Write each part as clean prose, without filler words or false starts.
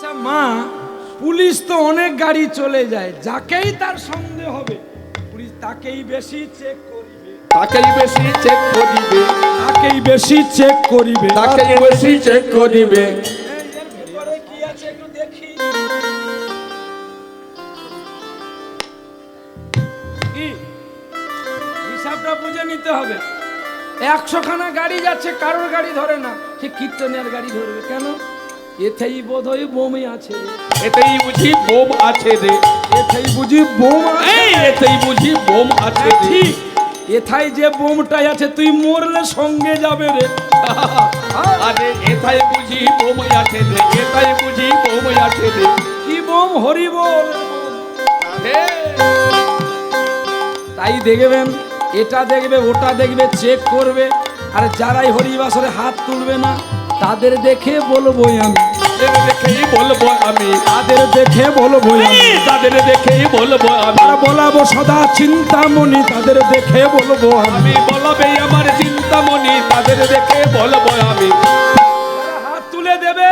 আচ্ছা মা, পুলিশ তো অনেক গাড়ি চলে যায়, যাকেই তার সন্দেহ হবে পুলিশ তাকেই বেশি চেক করিবে, তাকেই বেশি চেক করিবে, তাকেই বেশি চেক করিবে, তাকেই বেশি চেক করিবে। এর ভিতরে কি আছে একটু দেখি। কি হিসাবটা বুঝে নিতে হবে। 100 খানা গাড়ি যাচ্ছে, কারোর গাড়ি ধরে না, সে কীর্তনের গাড়ি ধরবে কেন? এতেই বোধহয় বোমই আছে, এতেই বুঝি বোম আছে রে, এতেই বুঝি বোম আছে। এতেই বুঝি বোম আছে রে। ঠিক, এথাই যে বোমটাই আছে তুই মরলে সঙ্গে যাবে রে। আরে এথাই বুঝি বোম আছে রে, এথাই বুঝি বোম আছে রে। কি বোম? হরি বল। আরে তাই দেখবেন, এটা দেখবে ওটা দেখবে, চেক করবে, আর যারাই হরিবাসরে হাত তুলবে না তাদের দেখে বলবো আমি, তাদের দেখেই বলবো আমি, তাদের দেখে বলবো আমি, তাদের দেখেই বলবো আমি। আর বলাবো সদা চিন্তামণি, তাদের দেখে বলবো আমি। আমি বলবে আমার চিন্তামণি, তাদের দেখে বলবো আমি। যারা হাত তুলে দেবে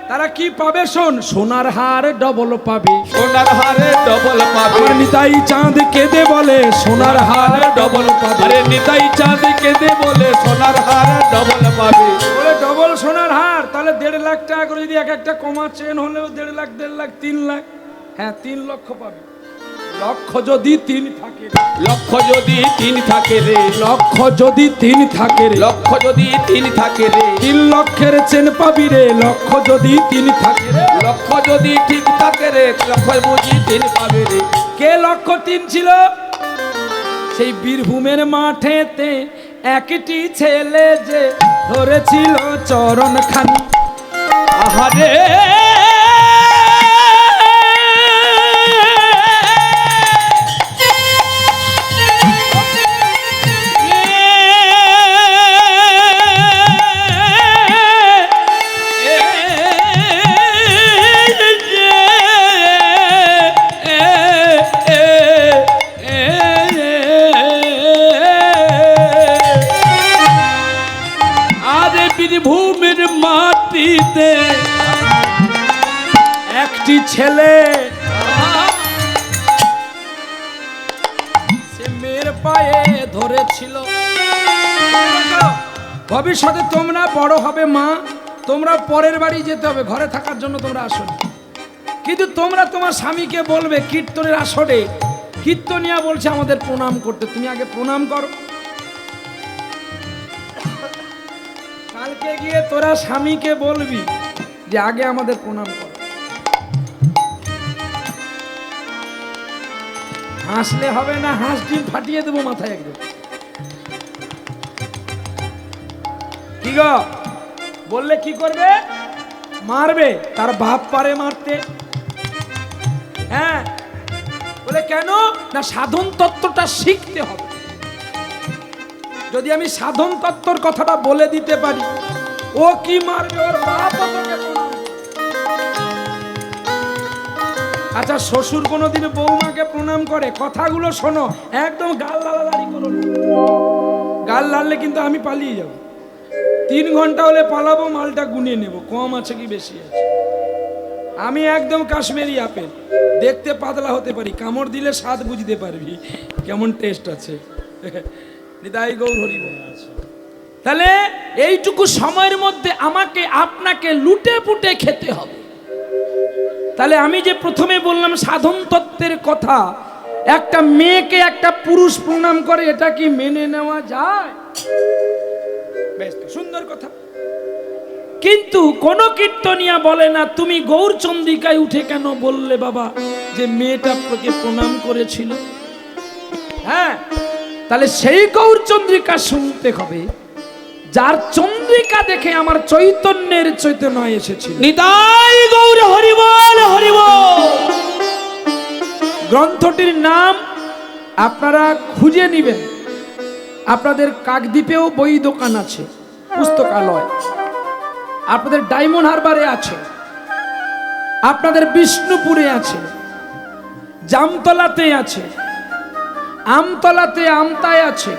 তারা কি পাবে? শোন, সোনার হার ডবল পাবে। সোনার হারে ডবল পাবে। আমার নিতাই চাঁদ কেঁদে বলে সোনার হার ডবল পাবে। আরে নিতাই চাঁদ কেঁদে বলে সোনার হার ডবল পাবে। বলে ডবল সোনার হার, তাহলে 1.5 লাখ টাকা করে যদি এক একটা কমা চেন হলেও 1.5 লাখ, 1.5 লাখ, 3 লাখ, হ্যাঁ 3 লক্ষ পাবে। লক্ষ যদি 3 থাকে, লক্ষ যদি 3 থাকে রে, লক্ষ যদি 3 থাকে রে, লক্ষ যদি 3 থাকে রে, 3 লক্ষের চেন পাবি রে, লক্ষ যদি 3 থাকে রে। লক্ষ যদি ঠিক থাকে রে, লক্ষ বুঝি 3 পাবে রে। কে লক্ষ 3 ছিল? সেই বীরভূমের মাঠেতে একটি ছেলে যে ধরেছিল চরণ খানি। আহারে বীরভূমের মাটিতে একটি ছেলে সে মেয়ের পায়ে ধরেছিল। ভবিষ্যতে তোমরা বড় হবে মা, তোমরা পরের বাড়ি যেতে হবে, ঘরে থাকার জন্য তোমরা আসো, কিন্তু তোমরা তোমার স্বামীকে বলবে কীর্তনের আসরে কীর্তনিয়া বলছে আমাদের প্রণাম করতে, তুমি আগে প্রণাম করো। কালকে গিয়ে তোরা স্বামীকে বলবি যে আগে আমাদের প্রণাম কর। হাসলে হবে না, হাঁস ডিম ফাটিয়ে দেবো মাথায় একদম। কি গো বললে কি করবে? মারবে। তার বাপ পারে মারতে। হ্যাঁ, বলে কেন না, সাধন তত্ত্বটা শিখতে হবে। যদি আমি সাধন তত্ত্বর কথাটা বলে দিতে পারি, ও কি মারবে, ওর বাপ তোকে প্রণাম। আচ্ছা, শ্বশুর কোনোদিন বৌমাকে প্রণাম করে? কথাগুলো শোনো, একদম গাল লালালাড়ি করো না। গাল লাড়লে কিন্তু আমি পালিয়ে যাব। 3 ঘন্টা হলে পালাবো, মালটা গুনিয়ে নেব, কম আছে কি বেশি আছে। আমি একদম কাশ্মীরি আপেল, দেখতে পাতলা হতে পারি, কামড় দিলে স্বাদ বুঝতে পারবি কেমন টেস্ট আছে। নিতাই গৌর হরি বল। তাহলে এইটুকু সময়ের মধ্যে আমাকে আপনাকে লুটে পুটে খেতে হবে। তাহলে আমি যে প্রথমে বললাম সাধন তত্ত্বের কথা, একটা মেয়েকে একটা পুরুষ প্রণাম করে, এটা কি মেনে নেওয়া যায়? বেশ সুন্দর কথা, কিন্তু কোন কীর্তনিয়া বলে না তুমি গৌরচন্দ্রিকায় উঠে কেন বললে বাবা যে মেয়েটা তোকে প্রণাম করেছিল। হ্যাঁ, তাহলে সেই গৌরচন্দ্রিকা শুনতে হবে যার চন্দ্রিকা দেখে আমার চৈতন্যের চৈতন্য এসেছিল। নিতাই গৌর হরি বল, হরি বল। গ্রন্থটির নাম আপনারা খুঁজে নেবেন, আপনাদের কাকদ্বীপেও বই দোকান আছে, পুস্তকালয়, আপনাদের ডায়মন্ড হারবারে আছে, আপনাদের বিষ্ণুপুরে আছে, জামতলাতে আছে, আমতলাতে আমতায় আছে,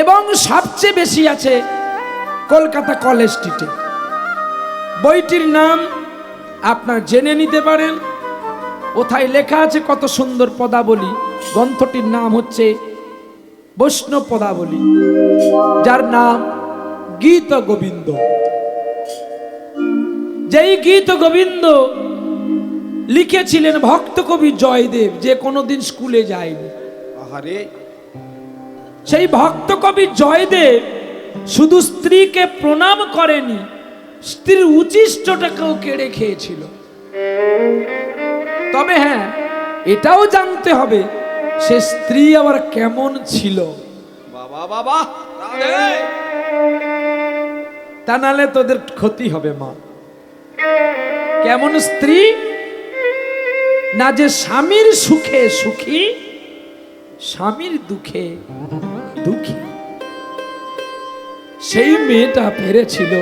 এবং সবচেয়ে বেশি আছে কলকাতা কলেজ স্ট্রিটে। বইটির নাম আপনার জেনে নিতে পারেন। কোথায় লেখা আছে কত সুন্দর পদাবলী। গ্রন্থটির নাম হচ্ছে বৈষ্ণব পদাবলী, যার নাম গীত গোবিন্দ। যেই গীত গোবিন্দ লিখেছিলেন ভক্ত কবি জয়দেব, যে কোনোদিন স্কুলে যায়নি। আহারে, সেই ভক্ত কবি জয়দেব শুধু স্ত্রীকে প্রণাম করেনি, স্ত্রীর উচিষ্টটাকেও কেড়ে খেয়েছিল। তবে হ্যাঁ, এটাও জানতে হবে সে স্ত্রী আবার কেমন ছিল। বাবা বাবা, রাধে। তা নাহলে তোদের ক্ষতি হবে মা। কেমন স্ত্রী? না যে স্বামীর সুখে সুখী, স্বামীর দুঃখে দুঃখী। সেই মেয়েটা পেরেছিল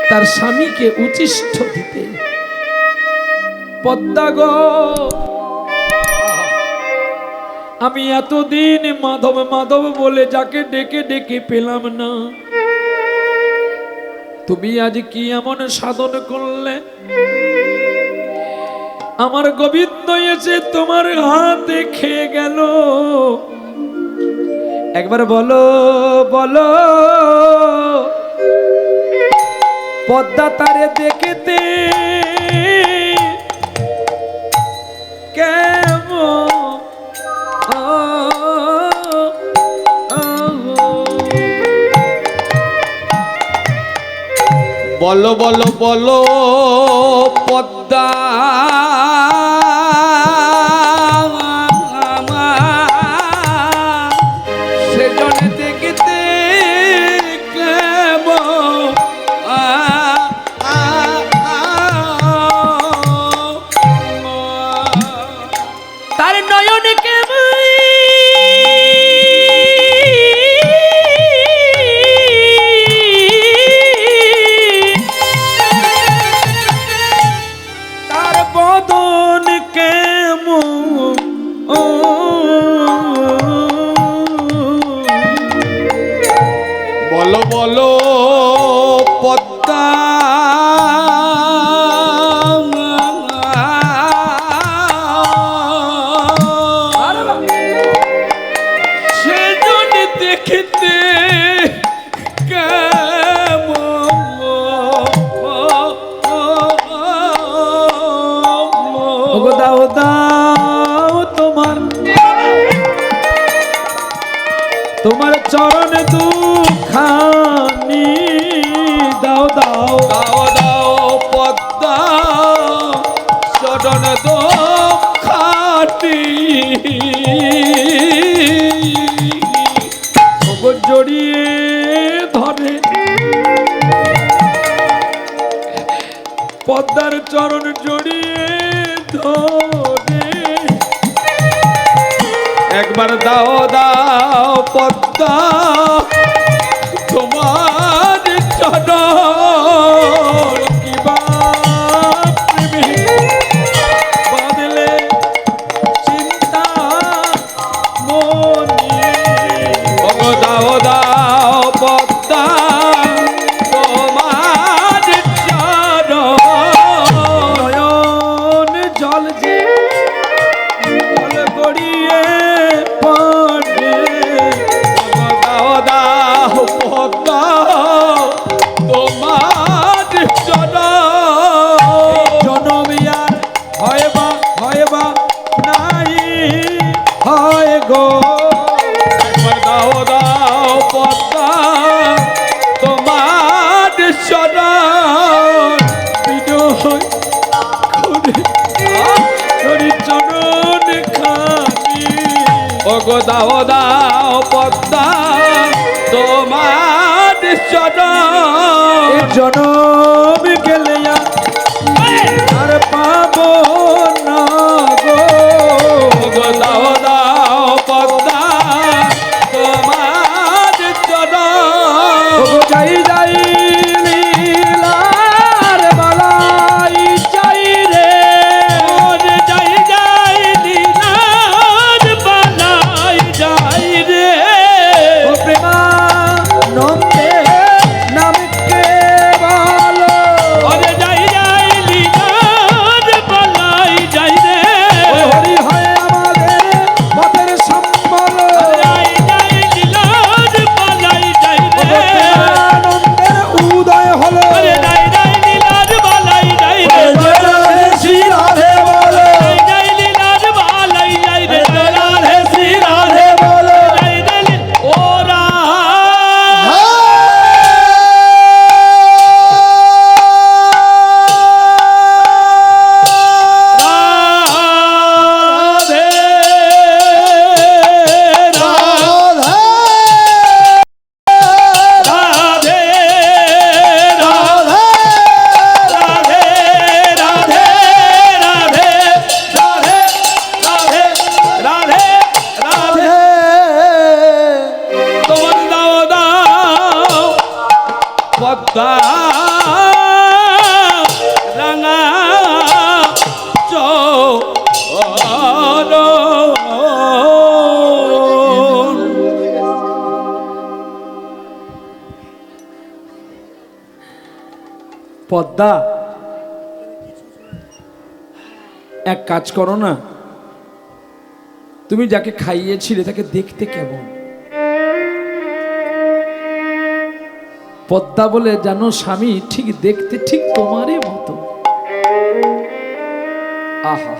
তার স্বামীকে উচিষ্ঠ দিতে। পদ্মা গো, আমি এতদিন মাধব মাধব বলে যাকে ডেকে ডেকে পেলাম না, তুমি আজ কি এমন সাধন করলে? আমার গোবিন্দ এসে তোমার হাতে খেয়ে গেল। একবার বলো বলো, পদ্মা তারে দেখতে কেমন? বলো বলো বলো পদ্মা সেজনে দেখতে কেমন? তার নয়নে কেমন? তার বদন কেমন? বলো বলো পদ্মা সেজনে দেখতে ওগো দাও দাও তোমার চরণ দুখানি দাও দাও দাও দাও পদ্মা চরণ খাটি ওগো জড়িয়ে ধরে পদ্মার চরণ জড়িয়ে ধরে। একবার দাও দাও পদ্মা তোমার চরণ কিবা প্রেমে বাঁধলে চিন্তা মনে। ওগো দাও দাও পদ্মা তোমার চরণ নয়ন জল যে জল গড়িয়ে পড়ে। দাও দাও পদ্মা তোমার চরণ জনমে আর হয় বা নাই হয় গো। একবার দাও দাও পদ্মা তোমার চরণ বিনয় করে চরণ খানি। ওগো দাও দাও পদ্মা তোমার চরণ জনম গেলে আর পাবো না গো। ওগো দাও দাও পদ্মা তোমার চরণ ওগো যাই যাই লীলার বালাই যাই রে। ওরে যাই যাই দিনার বালাই যাই রে ও প্রেমানন্দে নাম কে বলো। ওরে পদ্মা, এক কাজ করো না, তুমি যাকে খাইয়েছিলে তাকে দেখতে কেমন? পদ্মা বলে, জানো স্বামী, ঠিক দেখতে ঠিক তোমারই মতো। আহা,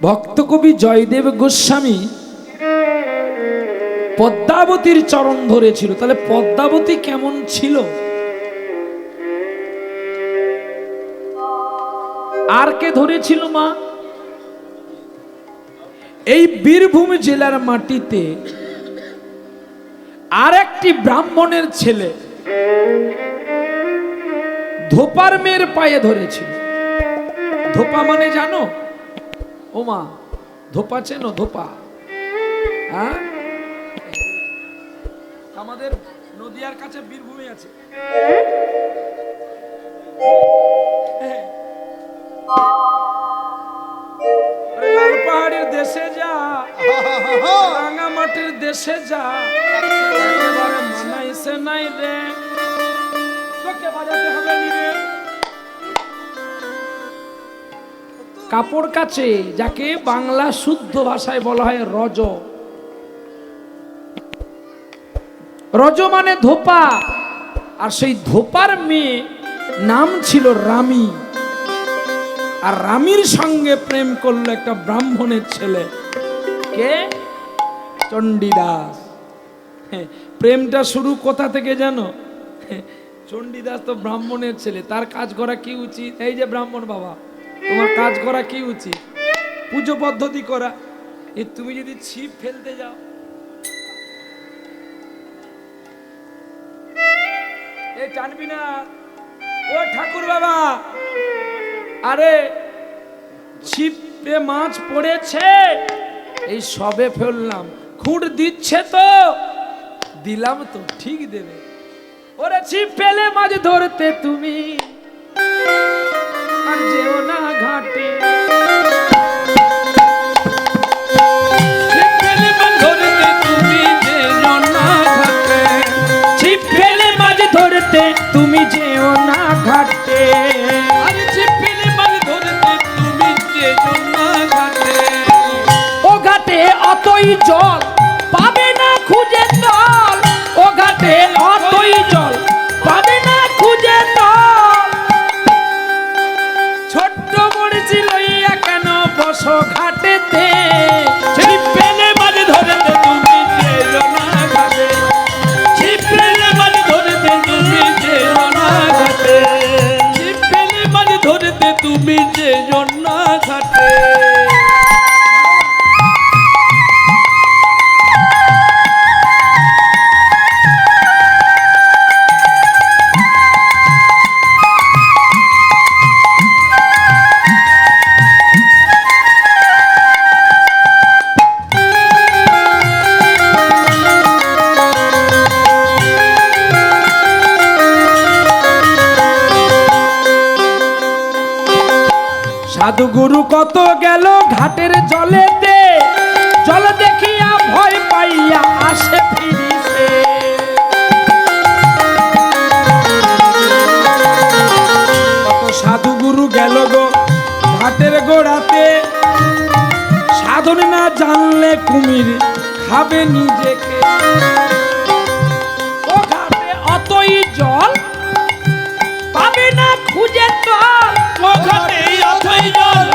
ভক্ত কবি জয়দেব গোস্বামী পদ্মাবতীর চরণ ধরেছিল। তাহলে পদ্মাবতী কেমন ছিল? আর কে ধরেছিল মা? এই বীরভূম জেলার মাটিতে আর একটি ব্রাহ্মণের ছেলে ধোপার মেয়ের পায়ে ধরেছিল। ধোপা মানে জানো? ও মা, ধোপা চেনো? ধোপা, হ্যাঁ, আমাদের নদিয়ার কাছে বীরভূমে আছে। লাল পাহাড়ের দেশে যা, রাঙামাটির দেশে যা, একেবারে মানাইছে নাই রে, তোকে বাজাতে হবে নি রে। কাপড় কাচে, যাকে বাংলা শুদ্ধ ভাষায় বলা হয় রজ। রজ মানে ধোপা। আর সেই ধোপার মেয়ে নাম ছিল রামী। আর রামীর সঙ্গে প্রেম করলো একটা ব্রাহ্মণের ছেলে, কে? চণ্ডীদাস। প্রেমটা শুরু কোথা থেকে জানো? চণ্ডীদাস তো ব্রাহ্মণের ছেলে, তার কাজ করা কি উচিত? এই যে ব্রাহ্মণ বাবা, তোমার কাজ করা কি উচিত? পুজো পদ্ধতি করা। তুমি যদি ছিপ ফেলতে যাও, এই টানবি না, ও ঠাকুর বাবা, আরে ছিপে মাছ পড়েছে, এই সবে ফেললাম, খুঁড় দিচ্ছে তো? দিলাম তো, ঠিক দেবে। ওরে ছিপ ফেলে মাছ ধরতে তুমি আর যেও না ঘাটে। ছিপ ফেলে মাছ ধরতে তুমি যেও না ঘাটে। ছিপ ফেলে মাছ ধরতে তুমি যেও না ঘাটে। আরে ছিপ ফেলে মাছ ধরতে তুমি যেও না ঘাটে। ও ঘাটে অতই জল পাবে না খুঁজে তল, ও ঘাটে অতই জল পাবে না খুঁজে তল। ছোট্ট মরিচি লইয়া কেন বসো ঘাটেতে? ছিপ ফেলে মাছ ধরতে তুমি যেও না ঘাটে। ছিপ ফেলে মাছ ধরতে তুমি যেও না ঘাটে। ছিপ ফেলে মাছ ধরতে তুমি যেও না ঘাটে। সাধু গুরু কত গেল ঘাটের জলেতে, জল দেখিয়া ভয় পাইয়া আসে ফিরিছে। কত সাধু গুরু গেল গো ঘাটের গোড়াতে, সাধন না জানলে কুমির খাবে নিজেকে। ও ঘাটে অতই জল পাবে না খুঁজে তল, ও ঘাটে অথই জল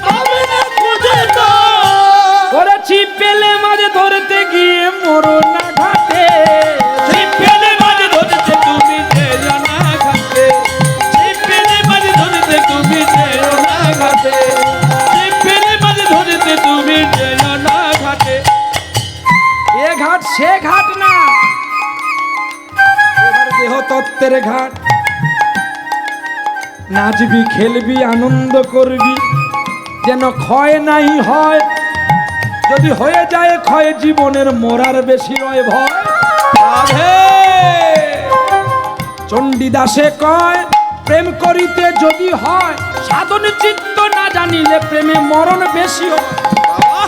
পাবে না খুঁজে তল। ওরে ছিপ ফেলে মাছ ধরতে গিয়ে মরো না ঘাটে। ছিপ ফেলে মাছ ধরতে তুমি যেও না ঘাটে। ছিপ ফেলে মাছ ধরতে তুমি যেও না ঘাটে। ছিপ ফেলে মাছ ধরতে তুমি যেও না ঘাটে। এ ঘাট সে ঘাট না, এবার দেহ তত্ত্বের ঘাট। নাচবি খেলবি আনন্দ করবি, যেন ক্ষয় নাই হয়। যদি হয়ে যায় ক্ষয়, জীবনের মরার বেশি রয় ভয়। রাধে চণ্ডীদাসে কয় প্রেম করিতে যদি হয় সাধন চিত্ত না জানিলে প্রেমে মরণ বেশি হয়।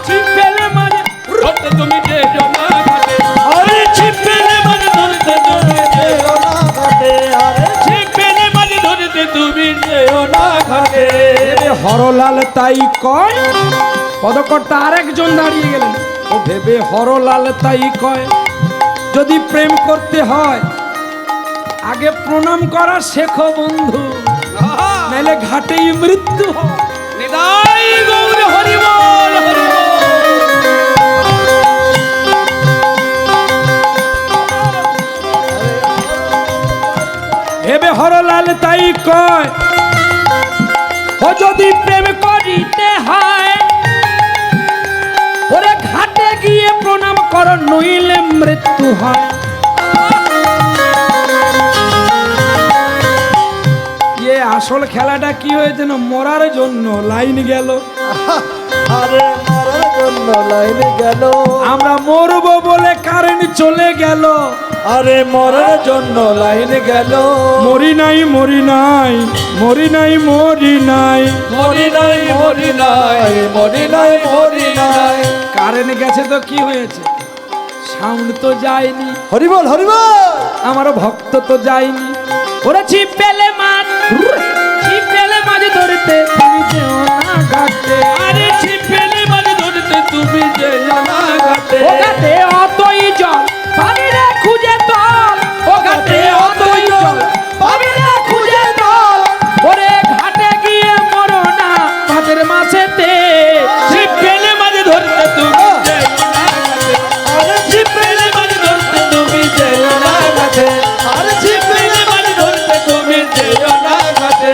ছিপ ফেলে মাঝে ধরতে তুমি যেও না ঘাটে, আরে ছিপ ফেলে মাঝে ধরতে তুমি যেও না ঘাটে, আরে ছিপ ফেলে মাঝে ধরতে তুমি যেও না ঘাটে। ভেবে হরলাল তাই কয়, পদকর্তা আরেকজন দাঁড়িয়ে গেলেন। ও ভেবে হরলাল তাই কয়, যদি প্রেম করতে হয় আগে প্রণাম করা শেখো বন্ধু, নাইলে ঘাটেই মৃত্যু হয়। নিতাই গৌর হরি বল, হরি বল। ভেবে হরলাল তাই কয়, ও যদি প্রেম করিতে হয় ওরে ঘাটে গিয়ে প্রণাম কর, নইলে মৃত্যু হয়। আসল খেলাটা কি হয়েছে না, মরার জন্য লাইন গেল, আরে মরার জন্য লাইন গেল, আমরা মরবো বলে কারেন্ট চলে গেল, আরে মরার জন্য লাইন গেল। মরি নাই মরি নাই মরি নাই মরি নাই মরি নাই মরি নাই মরি নাই মরি নাই। কারেন্ট গেছে তো কি হয়েছে, সাউন্ড তো যায়নি, হরি বল হরি বল। আমার ভক্ত তো যায়নি। ওরা ছিপ পেলে মাছ, ছিপ পেলে মাছ ধরতে তুমি যেও না ঘাটে, আরে ছিপ ফেলে মাঝে ধরতে তুমি যেও না ঘাটে, ও ঘাটে অতই জল পাবি রে খুঁজে তল, ও ঘাটে অতই জল পাবি রে খুঁজে তল, ওরে ঘাটে গিয়ে মরো না ভাতের মাছেতে। ছিপ ফেলে মাঝে ধরতে তুমি যেও না ঘাটে, আরে ছিপ ফেলে মাঝে ধরতে তুমি যেও না ঘাটে, আরে ছিপ ফেলে মাঝে ধরতে তুমি যেও না ঘাটে।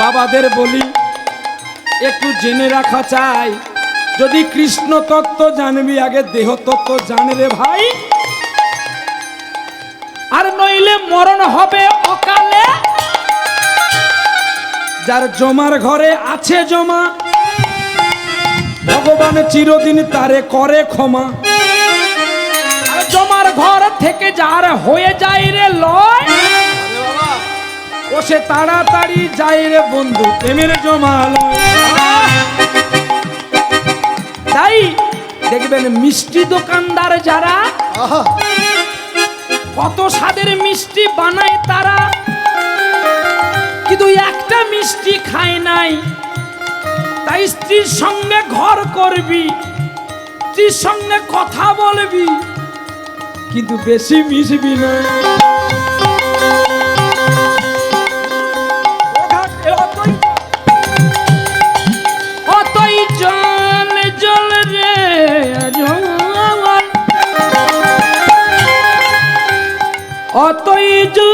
বাবাদের বলি একটু জেনে রাখা চাই, যদি কৃষ্ণ তত্ত্ব জানবি আগে দেহ তত্ত্ব জান রে ভাই, আর নইলে মরণ হবে অকালে। যার জমার ঘরে আছে জমা, ভগবান চিরদিন তারে করে ক্ষমা, আর জমার ঘর থেকে যার হয়ে যায় রে লয়, ও সে তাড়াতাড়ি যায় রে বন্ধু প্রেমের জমালয়। তাই দেখবেন মিষ্টি দোকানদার যারা কত স্বাদের মিষ্টি বানায় তারা, কিন্তু একটা মিষ্টি খায় নাই। তাই স্ত্রীর সঙ্গে ঘর করবি, স্ত্রীর সঙ্গে কথা বলবি, কিন্তু বেশি মিশবি না। অতই জল জল রে জল, অতই জল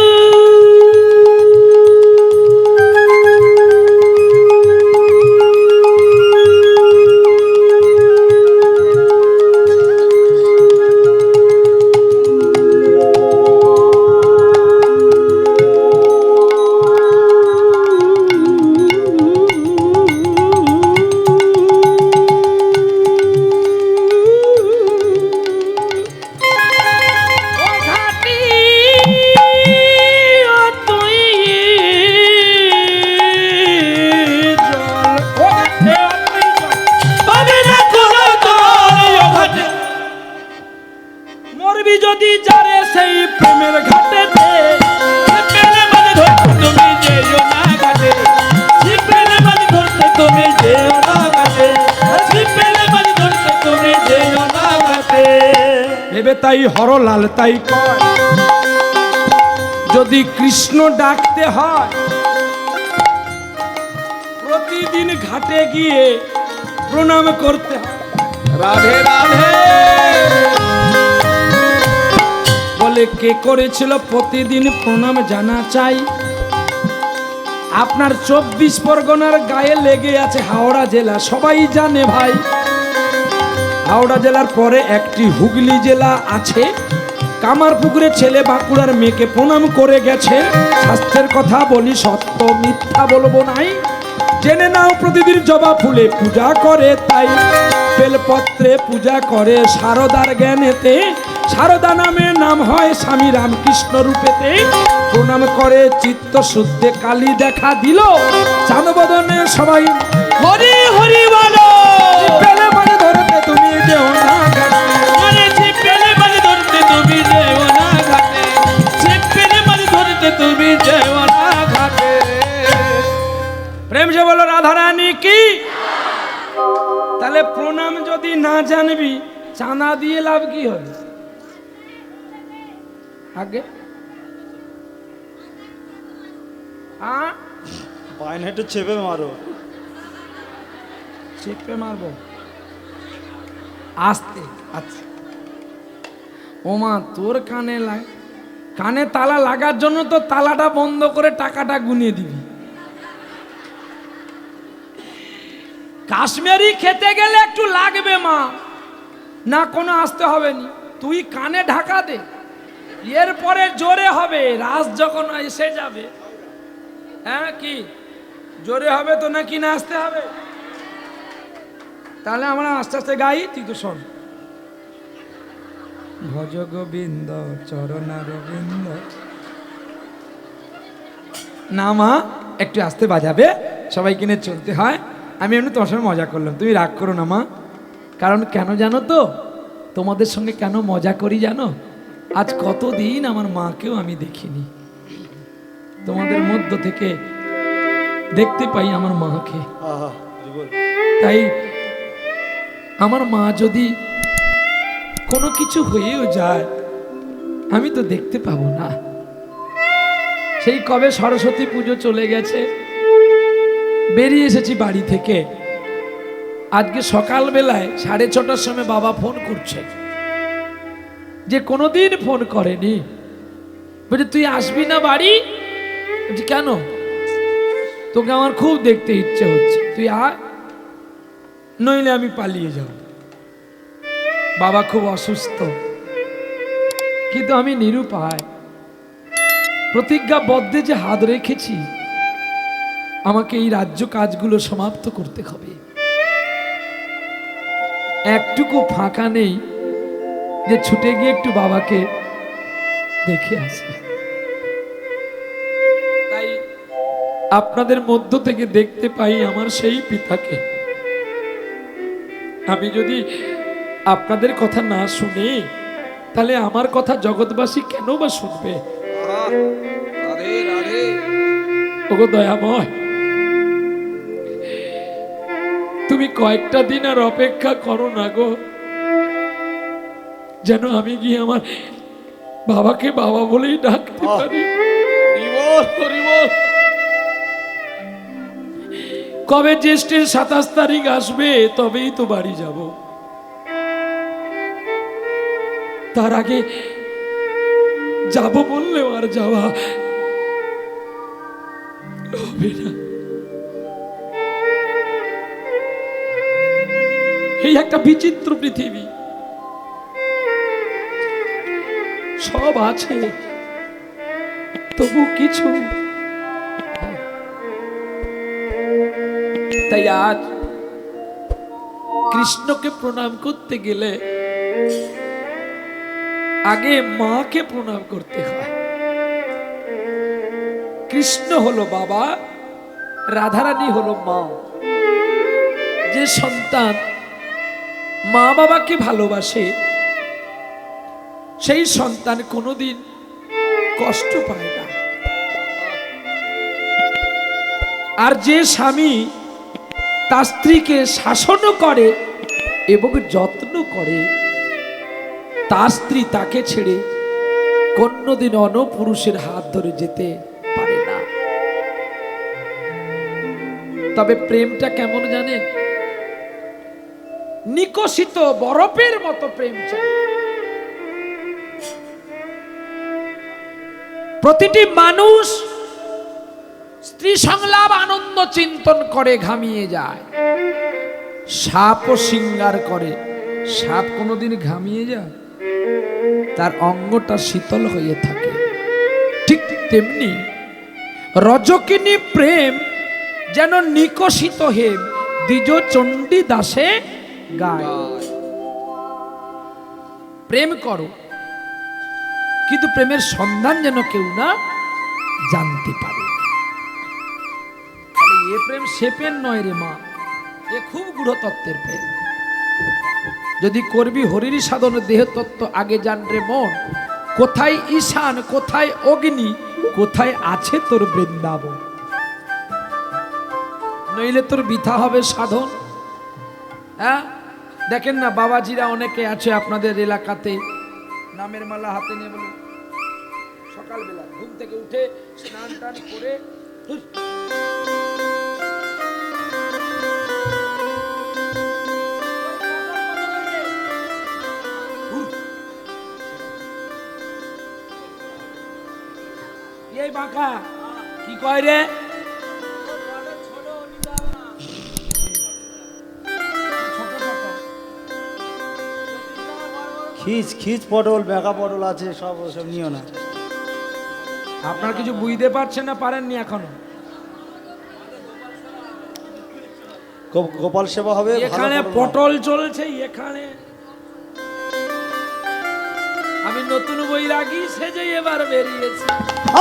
মরবি যদি যারে সেই প্রেমের ঘাটেতে, পেলে মাঝে ধরতে তুমি যেও না ঘাটে, ছিপ পেলে মাঝে ধরতে তুমি যেও না ঘাটে, ছিপ পেলে মাঝে ধরতে তুমি যেও না ঘাটে। ভেবে তাই হরলাল তাই কয়, যদি কৃষ্ণ ডাকতে হয় প্রতিদিন ঘাটে গিয়ে প্রণাম করতে হয়। রাধে রাধে। বলে কে করেছিল প্রতিদিন প্রণাম জানা চাই। আপনার 24 পরগনার গায়ে লেগে আছে হাওড়া জেলা, সবাই জানে ভাই। হাওড়া জেলার পরে একটি হুগলি জেলা আছে, কামারপুকুরে ছেলে বাঁকুড়ার মেয়েকে প্রণাম করে গেছে। স্বাস্থ্যের কথা বলি, সত্য মিথ্যা বলবো নাই। জেনে নাও প্রতিদিন জবা ফুলে পূজা করে, তাই বেলপত্রে পূজা করে, শারদার জ্ঞানেতে সারদা নামে নাম হয় স্বামী রামকৃষ্ণ রূপেতে, প্রণাম করে চিত্ত শুদ্ধে কালী দেখা দিল, চাঁদবদনে সবাই হরি হরি বলো। পেলে মানে ধরতে তুমি যেও না ঘাটে। আরে ছিপ পেলে মাছ ধরতে তুমি যেও না ঘাটে, ছিপ পেলে মাছ ধরতে তুমি যেও না ঘাটে। প্রেম সে বলো রাধারানী কি। তাহলে প্রণাম যদি না জানবি, চাঁদা দিয়ে লাভ কি হবে? আগে বায়না একটু চেপে মারো। চেপে মারবো আস্তে। আচ্ছা ওমা, তোর কানে কানে তালা লাগার জন্য তো তালাটা বন্ধ করে টাকাটা গুনিয়ে দিবি। কাশ্মীরি খেতে গেলে একটু লাগবে মা, না কোনো আসতে হবে নি, তুই কানে ঢাকা দে, এরপরে জোরে হবে। রাস যখন এসে যাবে, হ্যাঁ কি জোরে হবে তো নাকি না আসতে হবে? তাহলে আমরা আস্তে আস্তে গাই, তুই তো শোন। ভজ গোবিন্দ চরণারবিন্দ। না মা, একটু আস্তে বাজাবে, সবাই কিনে চলতে হয়। আমি এমনি তোমার সঙ্গে মজা করলাম, তুমি রাগ করো না মা। কারণ কেন জানো তো, তোমাদের সঙ্গে কেন মজা করি জানো? আজ কতদিন আমার মাকেও আমি দেখিনি, তোমাদের মধ্য থেকে দেখতে পাই আমার মাকে। আহা জীবন। তাই আমার মা যদি কোনো কিছু হয়েও যায়, আমি তো দেখতে পাবো না। সেই কবে সরস্বতী পুজো চলে গেছে, বেরিয়ে এসেছি বাড়ি থেকে। আজকে সকালবেলায় 6:30টার সময় বাবা ফোন করছে, যে কোনোদিন ফোন করেনি। বলছে তুই আসবি না বাড়ি? বলছি কেন? তোকে আমার খুব দেখতে ইচ্ছে হচ্ছে, তুই আয়, নইলে আমি পালিয়ে যাব। বাবা খুব অসুস্থ, কিন্তু আমি নিরুপায়। প্রতিজ্ঞাবদ্ধে যে হাত রেখেছি, আমাকে এই রাজ্য কাজগুলো সমাপ্ত করতে হবে। একটুকু ফাঁকা নেই যে ছুটে গিয়ে একটু বাবাকে দেখে আসি। তাই আপনাদের মধ্য থেকে দেখতে পাই আমার সেই পিতাকে। আমি যদি আপনাদের কথা না শুনি, তাহলে আমার কথা জগৎবাসী কেন বা শুনবে? রাধে রাধে। ওগো দয়াময়, তুমি কয়েকটা দিন আর অপেক্ষা করো না গো, যেন আমি গিয়ে আমার বাবাকে বাবা বলেই ডাকতে পারি। হরিবল হরিবল। কবে জ্যৈষ্ঠের 27 তারিখ আসবে, তবেই তো বাড়ি যাব। তার আগে যাব বললেও আর যাওয়া হবে না। এই একটা বিচিত্র পৃথিবী, সব আছে তবু কিছু। তাই আজ কৃষ্ণকে প্রণাম করতে গেলে আগে মাকে প্রণাম করতে হয়। কৃষ্ণ হলো বাবা, রাধারানী হলো মা। যে সন্তান মা বাবাকে ভালোবাসে, সেই সন্তান কোনোদিন কষ্ট পায় না। আর যে স্বামী তার স্ত্রীকে শাসন করে এবং যত্ন করে, তার স্ত্রী তাকে ছেড়ে কোনোদিন অন্যপুরুষের হাত ধরে যেতে পারে না। তবে প্রেমটা কেমন জানেন? নিকশিত বরফের মতো প্রেম চাই। প্রতিটি মানুষ স্ত্রী সংলাপ আনন্দ চিন্তন করে ঘামিয়ে যায়, সাপও সিঙ্গার করে। সাপ কোনোদিন ঘামিয়ে যায়? তার অঙ্গটা শীতল হয়ে থাকে। ঠিক তেমনি রজকিনী প্রেম যেন নিকশিত হেম, দ্বিজ চণ্ডী দাসে গায়। প্রেম করো, কিন্তু প্রেমের সন্ধান যেন কেউ না জানতে পারে। তাহলে এ প্রেম সে প্রেম নয় রে মা, এ খুব গূঢ় তত্ত্বের প্রেম। যদি করবি হরির সাধন দেহ তত্ত্ব আগে জান রে মন, কোথায় ঈশান কোথায় অগ্নি কোথায় আছে তোর বৃন্দাবন। নইলে তোর বৃথা হবে সাধন। হ্যাঁ, দেখেন না বাবাজিরা অনেকে আছে আপনাদের এলাকাতে, নামের মালা হাতে নিয়ে বলে সকালবেলা ঘুম থেকে উঠে স্নান টান করে এই বাঁকা কি কয় রে, খিচ খিচ পটল বেকা পটল আছে, সব ওসব নিও না। আপনার কিছু বুঝতে পারছেন না, পারেননি এখনো। গোপাল সেবা হবে, ভালো এখানে পটল হবে। পটল চলছে এখানে। আমি নতুন বৈরাগী সেজে এবার বেরিয়েছি,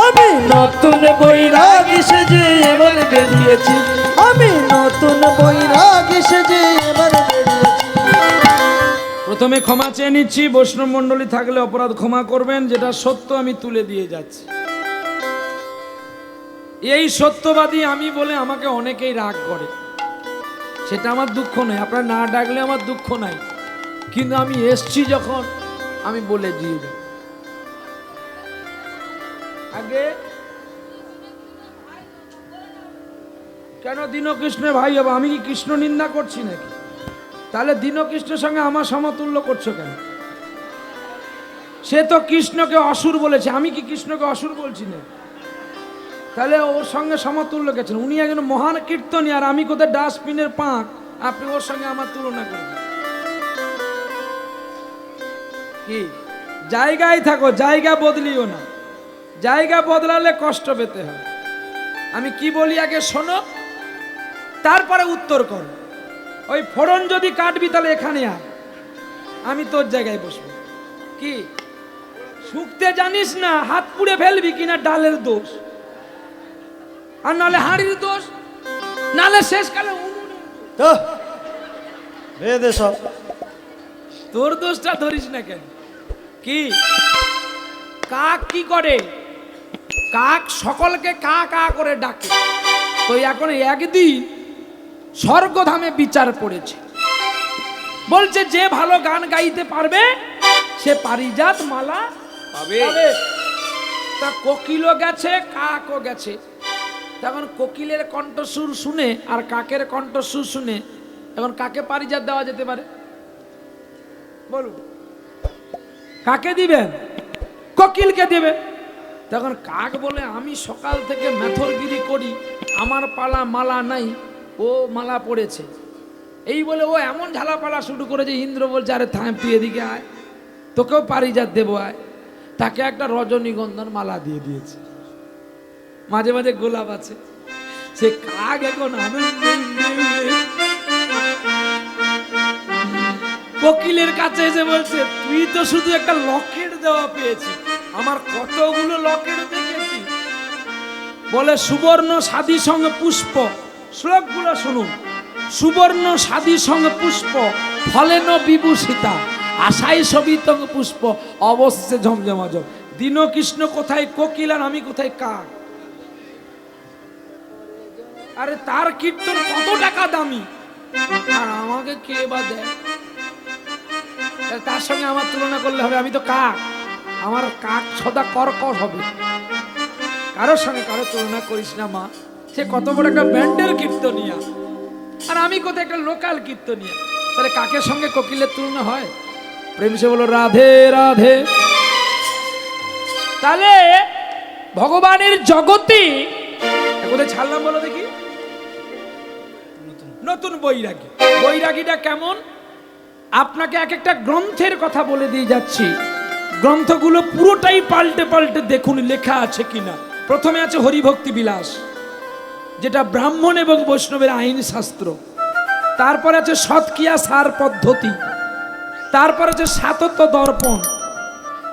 আমি নতুন বৈরাগী সেজে এবার বেরিয়েছি, আমি নতুন বৈরাগী সেজে এবার বেরিয়েছি। প্রথমে ক্ষমা চেয়ে নিচ্ছি, বৈষ্ণব মণ্ডলী থাকলে অপরাধ ক্ষমা করবেন। যেটা সত্য আমি তুলে দিয়ে যাচ্ছি। এই সত্যবাদী আমি বলে আমাকে অনেকেই রাগ করে, সেটা আমার দুঃখ নয়। আপনারা না ডাকলে আমার দুঃখ নাই, কিন্তু আমি এসছি যখন আমি বলে দিয়ে যাব। আগে কেন দীনকৃষ্ণের ভাই হবো? আমি কি কৃষ্ণ নিন্দা করছি নাকি? তাহলে দীনকৃষ্ণের সঙ্গে আমার সমতুল্য করছো কেন? সে তো কৃষ্ণকে অসুর বলেছে, আমি কি কৃষ্ণকে অসুর বলছি না? তাহলে ওর সঙ্গে সমতুল্য গেছেন। উনি একজন মহান কীর্তনী, আর আমি কোথায় ডাস্টবিনের পাঁক, আপনি ওর সঙ্গে আমার তুলনা করবেন কি? জায়গায় থাকো, জায়গা বদলিও না। জায়গা বদলালে কষ্ট পেতে হয়। আমি কি বলি আগে শোনো, তারপরে উত্তর করো। ওই ফোড়ন যদি কাটবি তাহলে এখানে আয়, আমি তোর জায়গায় বসবো। কি শুকতে জানিস না, হাত পুড়ে ফেলবি কিনা ডালের দোষ, আর নালে হাঁড়ির দোষ, নালে শেষকালে দে সব। তোর দোষটা ধরিস না কেন? কি কাক কি করে? কাক সকলকে কা কা করে ডাকে। তো এখন একদিন স্বর্গধামে বিচার পড়েছে, বলছে যে ভালো গান গাইতে পারবে সে পারিজাত মালা পাবে। তা কোকিলও গেছে, কাকও গেছে। তখন কোকিলের কণ্ঠসুর শুনে আর কাকের কণ্ঠসুর শুনে এখন কাকে পারিজাত দেওয়া যেতে পারে বলুন? কাকে দিবেন? কোকিলকে দেবে। তখন কাক বলে আমি সকাল থেকে মেথরগিরি করি, আমার পালা মালা নাই, ও মালা পড়েছে। এই বলে ও এমন ঝালাপালা শুরু করেছে, ইন্দ্র বলছে আরে থাম, তুই এদিকে আয়, তোকেও পারিজাত দেবো আয়। তাকে একটা রজনীগন্ধার মালা দিয়ে দিয়েছে, মাঝে মাঝে গোলাপ আছে। সে কাক এখন আনন্দে কোকিলের কাছে এসে বলছে তুই তো শুধু একটা লকেট দেওয়া পেয়েছি, আমার কতগুলো লকেট দেখেছি। বলে সুবর্ণ সাদী সঙ্গে পুষ্প, শ্লোকগুলো শুনুন। সুবর্ণ সাদী সঙ্গে পুষ্প, ফলেন বিভূষিতা, আশাই সবিতং পুষ্প, অবশ্যই ঝমঝমাঝম। দীনকৃষ্ণ কোথায় কোকিল আর আমি কোথায় কাক? আরে তার কীর্তন কত টাকা দামি, আর আমাকে কে বা দেয়? তার সঙ্গে আমার তুলনা করলে হবে? আমি তো কাক, আমার কাক সদা কর্কশ হবে। কারোর সঙ্গে কারো তুলনা করিস না মা। সে কত বড় একটা ব্যান্ডের কীর্তনিয়া, আর আমি কোথায় একটা লোকাল কীর্তনিয়া। তাহলে কাকের সঙ্গে কোকিলের তুলনা হয়? প্রেম সে বলো রাধে রাধে। তাহলে ভগবানের জগতে কোথায় ছাড়লাম বলো দেখি? নতুন বৈরাগী। বৈরাগীটা কেমন? আপনাকে এক একটা গ্রন্থের কথা বলে দিয়ে যাচ্ছি, গ্রন্থগুলো পুরোটাই পাল্টে পাল্টে দেখুন লেখা আছে কিনা। প্রথমে আছে হরিভক্তি বিলাস, যেটা ব্রাহ্মণ এবং বৈষ্ণবের আইন শাস্ত্র। তারপরে আছে সৎকিয়া সার পদ্ধতি, তারপরে আছে সাতত্ব দর্পণ,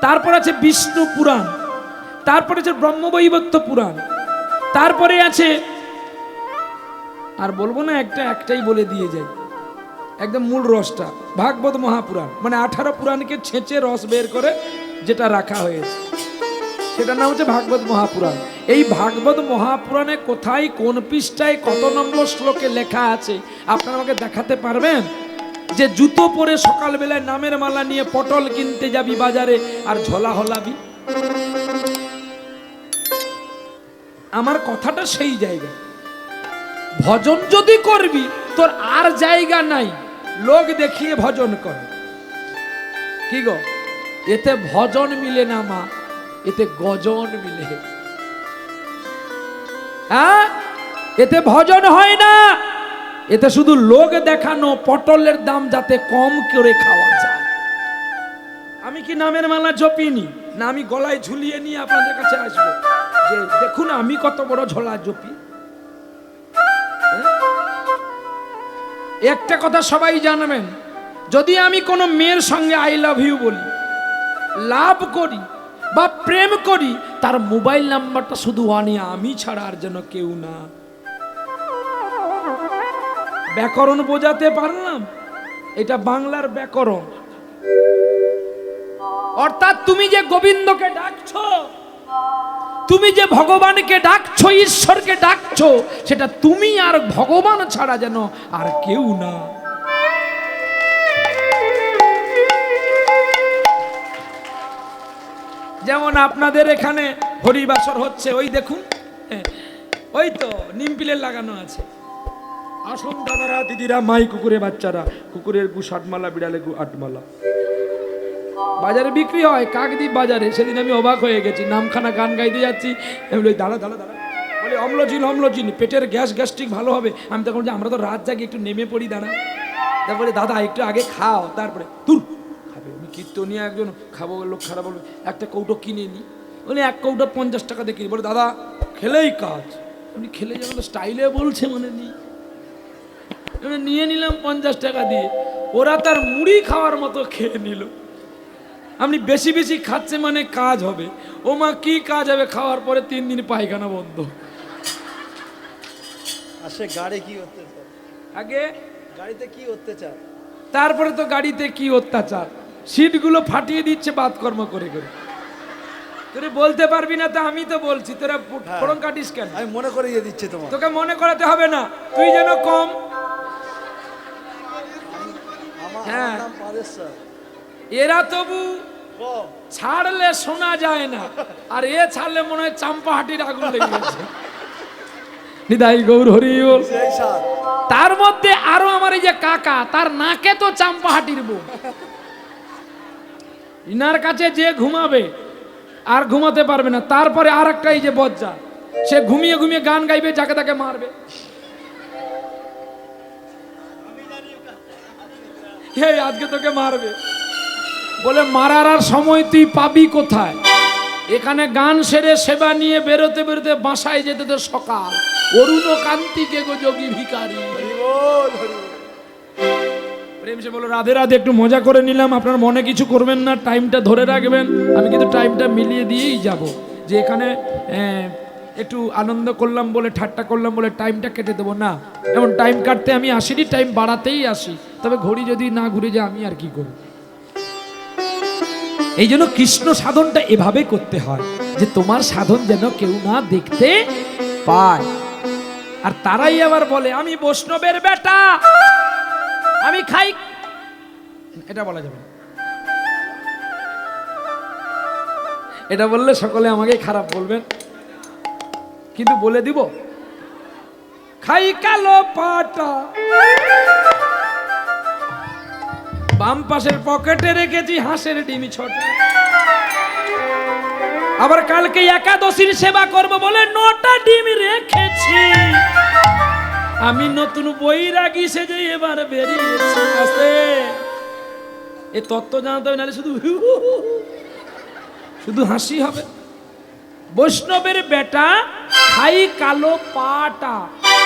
তারপর আছে বিষ্ণু পুরাণ, তারপরে আছে ব্রহ্মবৈবর্ত পুরাণ, তারপরে আছে, আর বলবো না, একটাই বলে দিয়ে যাই, একদম মূল রসটা, ভাগবত মহাপুরাণ, মানে 18 পুরাণকে ছেঁচে রস বের করে যেটা রাখা হয়েছে, সেটার নাম হচ্ছে ভাগবত মহাপুরাণ। এই ভাগবত মহাপুরাণে কোথায়, কোন পৃষ্ঠায়, কত নম্বর শ্লোকে লেখা আছে আপনারা আমাকে দেখাতে পারবেন? যে জুতো পরে সকালবেলায় নামের মালা নিয়ে পটল কিনতে যাবি বাজারে আর ঝোলা হলাবি। আমার কথাটা সেই জায়গা, ভজন যদি করবি তোর আর জায়গা নাই, লোক দেখিয়ে ভজন কর। কি গো, এতে ভজন মিলে না মা, এতে গজন মিলে। হ্যাঁ, এতে ভজন হয় না, এতে শুধু লোক দেখানো, পটলের দাম যাতে কম করে খাওয়া যায়। আমি কি নামের মালা জপিনি না, আমি গলায় ঝুলিয়ে নিয়ে আপনাদের কাছে আসবো যে দেখুন আমি কত বড় ঝোলা জপি। একটা কথা সবাই জানবেন, যদি আমি কোনো মেয়ের সঙ্গে আই লাভ ইউ বলি, লাভ করি বা প্রেম করি, তার মোবাইল নাম্বারটা শুধু আনি আমি ছাড়া আর যেন কেউ না। ব্যাকরণ বোঝাতে পারলাম? এটা বাংলার ব্যাকরণ। অর্থাৎ তুমি যে গোবিন্দকে ডাকছো, তুমি যে ভগবানকে ডাকছো, ঈশ্বরকে ডাকছো, সেটা তুমি আর ভগবান ছাড়া যেন আর কেউ না। যেমন আপনাদের এখানে হরিবাসর হচ্ছে, ওই দেখুন, ওই তো নিমপিলের লাগানো আছে। আসুন দাদারা দিদিরা, মাই কুকুরের বাচ্চারা, কুকুরের গু 60 মালা, বিড়ালে গু 8 মালা। বাজারে বিক্রি হয় কাকদ্বীপ বাজারে। সেদিন আমি অবাক হয়ে গেছি, নামখানা গান গাইতে যাচ্ছি, আমি বলি দাঁড়া দাঁড়া দাঁড়া, বলে অম্লজিন পেটের গ্যাস্ট্রিক ভালো হবে। আমি তখন যে আমরা তো রাত জাগি, একটু নেমে পড়ি, দাঁড়া। তারপরে দাদা একটু আগে খাও, তারপরে তুর খাবে। আমি কীর্তনিয়া একজন, খাবো, লোক খারাপ বলবে, একটা কৌটো কিনে নি। বলে 1 কৌটো 50 টাকা দিয়ে কিনি। বলে দাদা খেলেই কাজ। আপনি খেলে যেমন স্টাইলে বলছে মনে নেই, নিয়ে নিলাম 50 টাকা দিয়ে। ওরা তার মুড়ি খাওয়ার মতো খেয়ে নিল। আপনি বেশি বেশি খাচ্ছে মানে কাজ হবে। ও মা, কি কাজ হবে? খাওয়ার পরে 3 দিন পায়খানা বন্ধ। আসে গাড়ি কি অত্যাচার, আগে গাড়িতে কি অত্যাচার, তারপরে তো গাড়িতে কি অত্যাচার, সিটগুলো ফাটিয়ে দিচ্ছে বাতকর্ম করে করে। তোরে বলতে পারবি না, তা আমি তো বলছি, তোরা ফোড়ন কাটিস কেন? আমি মনে করিয়ে দিচ্ছি তোমার। তোকে মনে করাতে হবে না, তুই যেন কম। হ্যাঁ, নাম পারেশ্বর। এরা তবু ছাড়লে শোনা যায় না, আর এ ছাড়লে মনে হয় চাম্পাহাটির আগুন লেগে গেছে। নিদাই গৌর হরি বল। তার মধ্যে আরো আমার এই যে কাকা, তার নাকে তো চাম্পাহাটির বউ। ইনার কাছে যে ঘুমাবে আর ঘুমাতে পারবে না। তারপরে আর একটা এই যে বজ্জা, সে ঘুমিয়ে ঘুমিয়ে গান গাইবে, যাকে তাকে মারবে। আজকে তোকে মারবে বলে, মারার আর সময় তুই পাবি কোথায়? এখানে গান সেরে সেবা নিয়ে বেরোতে বেরোতে বাসায় যেতে তো সকাল। অরুণ কান্তিকে গো যোগী ভিখারি। প্রেম সে বলো, রাধে রাধে, একটু মজা করে নিলাম, আপনার মনে কিছু করবেন না, টাইমটা ধরে রাখবেন। আমি কিন্তু টাইমটা মিলিয়ে দিয়েই যাব, যে এখানে একটু আনন্দ করলাম বলে, ঠাট্টা করলাম বলে টাইমটা কেটে দেবো না। এমন টাইম কাটতে আমি আসিনি, টাইম বাড়াতেই আসি। তবে ঘড়ি যদি না ঘুরে যায় আমি আর কি করব। এই জন্য কৃষ্ণ সাধনটা এভাবে করতে হয়, যে তোমার সাধন যেন কেউ না দেখতে পায়। আর তারাই আবার বলে, আমি বৈষ্ণবের বেটা, আমি খাই। এটা বলা যাবে না, এটা বললে সকলে আমাকে খারাপ বলবেন, কিন্তু বলে দিব, খাই কালো পাটা, বাম পাশের পকেটে রেখেছি হাঁসের ডিমি ছোট। আবার কালকে একাদশীর সেবা করব বলে 9টা ডিম রেখেছি। আমি নতুন বৈরাগী সেজে এবার বেরিয়েছি। আস্তে এ তত্ত্ব জানাতে হবে, নাহলে শুধু হাসি হবে। বৈষ্ণবের বেটা, খাই কালো পাটা,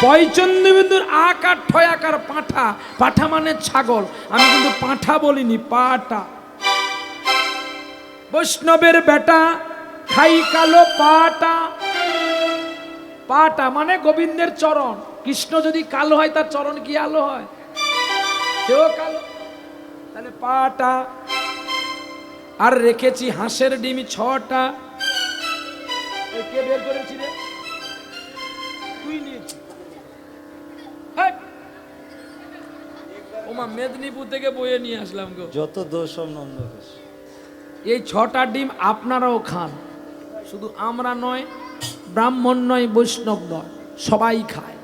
পয়চন্দ্র বিন্দুর আকার ঠয়াকার পাঁঠা। পাঁঠা মানে ছাগল, আমি কিন্তু পাঁঠা বলিনি, পাটা। বৈষ্ণবের বেটা খাই কালো পাটা। পাটা মানে গোবিন্দের চরণ। কৃষ্ণ যদি কালো হয় তার চরণ কি আলো হয়? সেও কালো। তাহলে পাটা। আর রেখেছি হাঁসের ডিম 6টা। কে বের করেছি রে? তুই নিয়েছি। ওমা মেদিনীপুর থেকে বয়ে নিয়ে আসলাম গো। যত দোষ সব নন্দ ঘোষ। এই 6টা ডিম আপনারাও খান, শুধু আমরা নয়, ব্রাহ্মণ নয়, বৈষ্ণব নয়, সবাই খায়।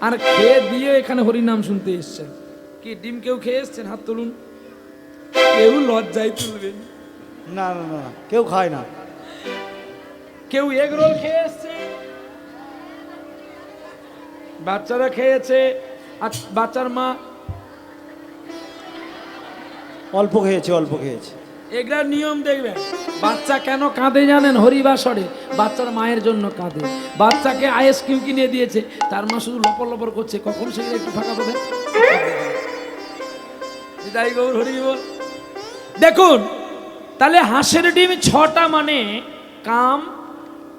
আর খেয়ে দিয়ে এখানে হরিনাম শুনতে এসছেন। কি ডিম কেউ খেয়ে এসছেন? হাত তুলুন। কেউ লজ্জায় তুলবেন না না না, কেউ খায় না। কেউ এগ রোল খেয়ে এসছে, বাচ্চারা খেয়েছে, আর বাচ্চার মা অল্প খেয়েছে, অল্প খেয়েছে। এগুলার নিয়ম দেখবেন। বাচ্চা কেন কাঁদে জানেন? হরিবাসরে বাচ্চার মায়ের জন্য কাঁদে। বাচ্চাকে আইসক্রিম কিনে দিয়েছে, তার মা শুধু লপর লপর করছে, কখন সেগুলো একটু ফাঁকা পাবে। বিদায় গৌর হরি বল। দেখুন তাহলে হাঁসের ডিম 6টা মানে কাম,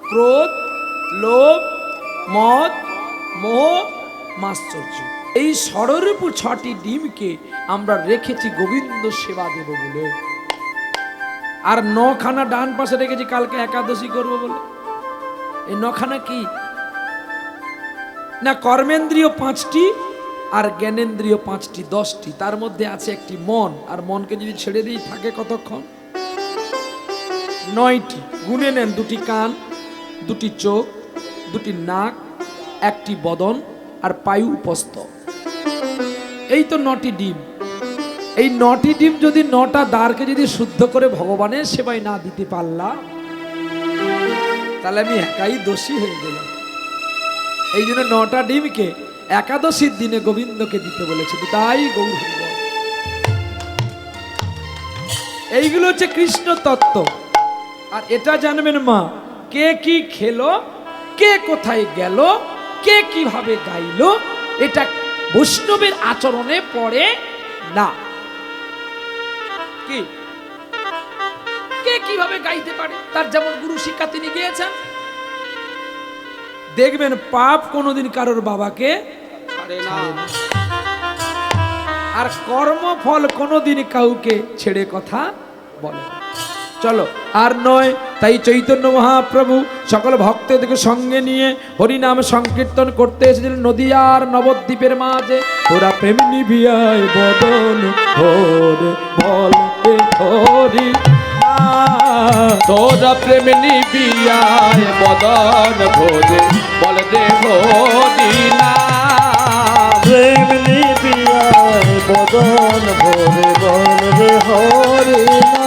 ক্রোধ, লোভ, মদ, মোহ, মাশ্চর্য। এই ষড়রূপ 6টি ডিমকে আমরা রেখেছি গোবিন্দ সেবা দেব বলে। আর 9খানা ডান পাশে রেখেছি কালকে একাদশী করব বলে। এই 9খানা কি না? কর্মেন্দ্রিয় 5টি আর জ্ঞানেন্দ্রিয় 5টি, 10টি। তার মধ্যে আছে একটি মন। আর মনকে যদি ছেড়ে দিই থাকে কতক্ষণ? 9টি। গুনে নেন। 2টি কান, 2টি চোখ, 2টি নাক, 1টি বদন আর পায়ু উপস্থ। এই তো 9টি ডিম। এই 9টি ডিম যদি 9টা দ্বারকে যদি শুদ্ধ করে ভগবানের সেবায় না দিতে পারলাম, তাহলে আমি একাই দোষী হয়ে গেলাম। এই জন্য 9টা ডিমকে একাদশীর দিনে গোবিন্দকে দিতে বলেছে। তাই গৌর হরি বল। এইগুলো হচ্ছে কৃষ্ণ তত্ত্ব। আর এটা জানবেন মা, কে কি খেলো, কে কোথায় গেল, কে কিভাবে গাইলো, এটা বৈষ্ণবের আচরণে পড়ে না। কি কে কিভাবে গাইতে পারে, তার যেমন গুরু শিক্ষা তিনি গিয়েছেন। দেখবেন পাপ কোনোদিন কারোর বাবাকে ছাড়ে না, আর কর্মফল কোনোদিন কাউকে ছেড়ে কথা বলে না। চলো আর নয়, তাই চৈতন্য মহাপ্রভু সকল ভক্তদেরকে সঙ্গে নিয়ে হরিনাম সংকীর্তন করতে এসেছিলেন নদিয়ার নবদ্বীপের মাঝে। তোরা প্রেম নিবিয়ায় বদন ভোরে বলতে হরি না, তোরা প্রেম নিবিয়ায় বদন ভোরে বল দে হরি না। প্রেম নিবিয়ায় বদন ভোরে বল রে হরি না।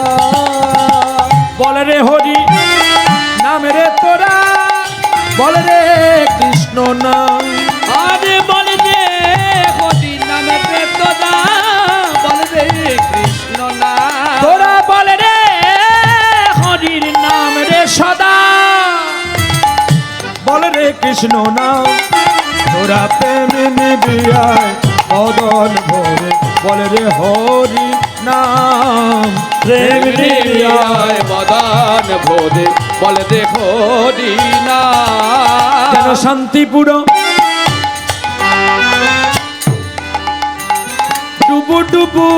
বল রে হরি নাম রে তোরা, বল রে কৃষ্ণ নাম। আরে বল রে হরি নাম রে তোরা, বল রে কৃষ্ণ নাম। তোরা বল রে হরির নাম রে সদা, বল রে কৃষ্ণ নাম। তোরা প্রেম নিবিয়ায় বদন ভোরে বল রে হরি নাম। প্রেম নিবিয়ায় বদন ভোরে বল দে হরি না। যেন শান্তিপুর ডুবু ডুবু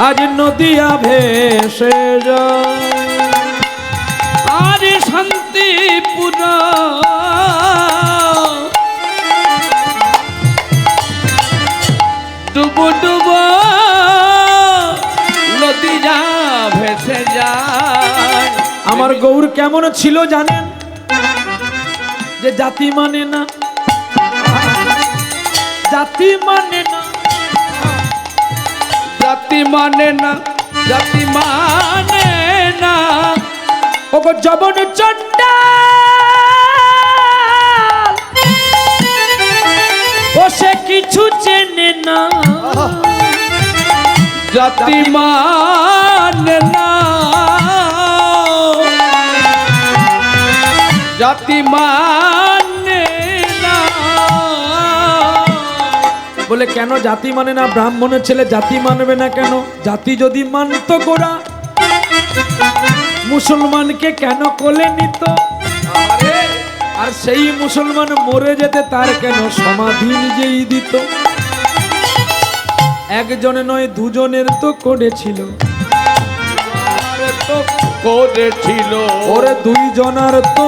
আজ নদিয়া ভেসে যায়। আরে শান্তিপুর ডুবো ডুবো নদীয়া ভেসে যায়। আমার গৌর কেমন ছিল জানেন? যে জাতি মানে না, জাতি মানে না, জাতি মানে না, জাতি মানে না। ওগো জবন চন্ডা বসে কিছু চেনে না, জাতি মানে না, জাতি মানে না। বলে কেন জাতি মানে না, ব্রাহ্মণের ছেলে জাতি মানবে না কেন? জাতি যদি মানত গোরা, মুসলমানকে কেন কোলে নিত? আর সেই মুসলমান মরে যেতে তার কেন সমাধি নিজেই দিত? একজনে নয় দুজনের তো করেছিল, তো করেছিল, ওরে দুইজনার তো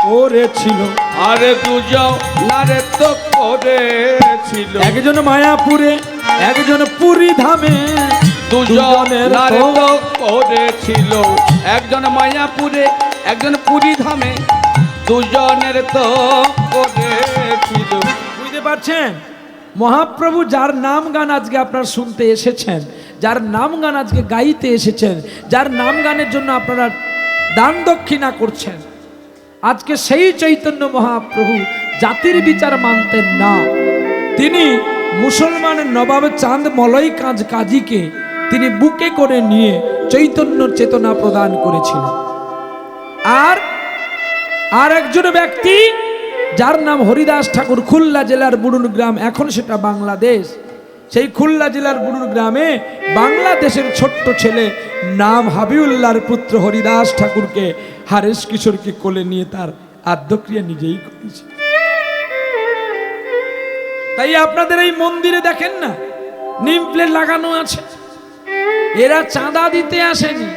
করেছিল। আরে দুজনারে তো করেছিল, একজন মায়াপুরে একজন পুরী ধামে, দুজনের দুজনারে তো তো করেছিল। একজন মায়াপুরে একজন পুরী ধামে, দুজনের তো করেছিল। বুঝতে পারছেন? মহাপ্রভু যার নাম গান আজকে আপনারা শুনতে এসেছেন, যার নাম গান আজকে গাইতে এসেছেন, যার নাম গানের জন্য আপনারা দান দক্ষিণা করছেন, আজকে সেই চৈতন্য মহাপ্রভু জাতির বিচার মানতেন না। তিনি মুসলমানের নবাব চাঁদ মলয় কাজীকে তিনি বুকে করে নিয়ে চৈতন্য চেতনা প্রদান করেছিলেন। আর একজন ব্যক্তি যার নাম হরিদাস ঠাকুর, খুলনা জেলার বুড়ুন গ্রাম, এখন সেটা বাংলাদেশ, সেই খুলনা জেলার বুড়ুন গ্রামে বাংলাদেশের ছোট্ট ছেলে নাম হাবিউল্লাহর পুত্র হরিদাস ঠাকুরকে হারেশ কিশোরকে কোলে নিয়ে তার আদ্যক্রিয়া নিজেই করেছে। তাই আপনাদের এই মন্দিরে দেখেন না নিম প্লেট লাগানো আছে। এরা চাঁদা দিতে আসেনি,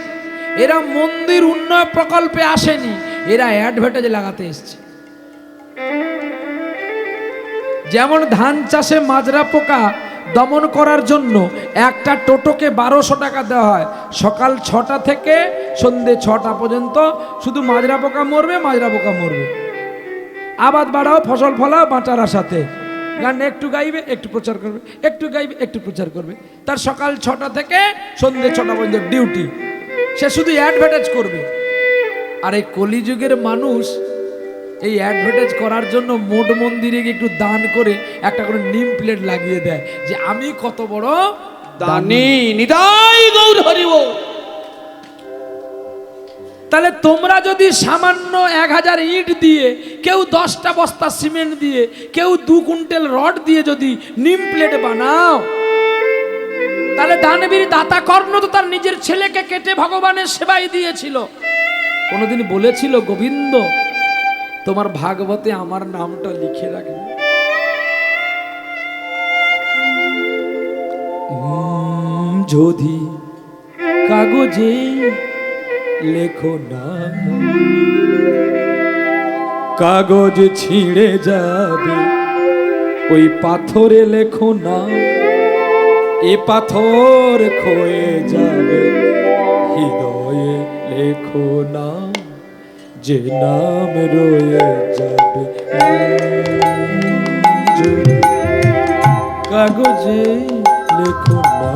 এরা মন্দির উন্নয়ন প্রকল্পে আসেনি, এরা অ্যাডভার্টাইজ লাগাতে এসছে। যেমন ধান চাষে মাজরা পোকা দমন করার জন্য একটা টোটোকে 1200 টাকা দেওয়া হয়, সকাল 6টা থেকে সন্ধে 6টা পর্যন্ত শুধু মাজরা পোকা মরবে, মাজরা পোকা মরবে। আবাদ বাড়াও, ফসল ফলাও, বাঁচার আশাতে গান একটু গাইবে একটু প্রচার করবে, একটু গাইবে একটু প্রচার করবে। তার সকাল 6টা থেকে সন্ধে 6টা পর্যন্ত ডিউটি, সে শুধু অ্যাডভার্টাইজ করবে। আর এই কলিযুগের মানুষ এই অ্যাডভার্টাইজ করার জন্য মোট মন্দিরে গিয়ে একটু দান করে একটা করে নিম প্লেট লাগিয়ে দেয় যে আমি কত বড় দানি। নিতাই গৌর হরি বল। তাহলে তোমরা যদি সামান্য 1000 ইট দিয়ে, কেউ 10টা বস্তা সিমেন্ট দিয়ে, কেউ 2 কুইন্টাল রড দিয়ে যদি নিম প্লেট বানাও, তাহলে দানবীর দাতা কর্ণ তো তার নিজের ছেলেকে কেটে ভগবানের সেবায় দিয়েছিল। কোনোদিন বলেছিল গোবিন্দ তোমার ভাগবতে আমার নামটা লিখে রাখবে? যদি কাগজে লেখো না, কাগজ ছিঁড়ে যাবে, ওই পাথরে লেখো না, এ পাথর ক্ষয়ে যাবে, হৃদয়ে লেখো না, যে নাম রয়ে যাবে। কাগজে লেখো না।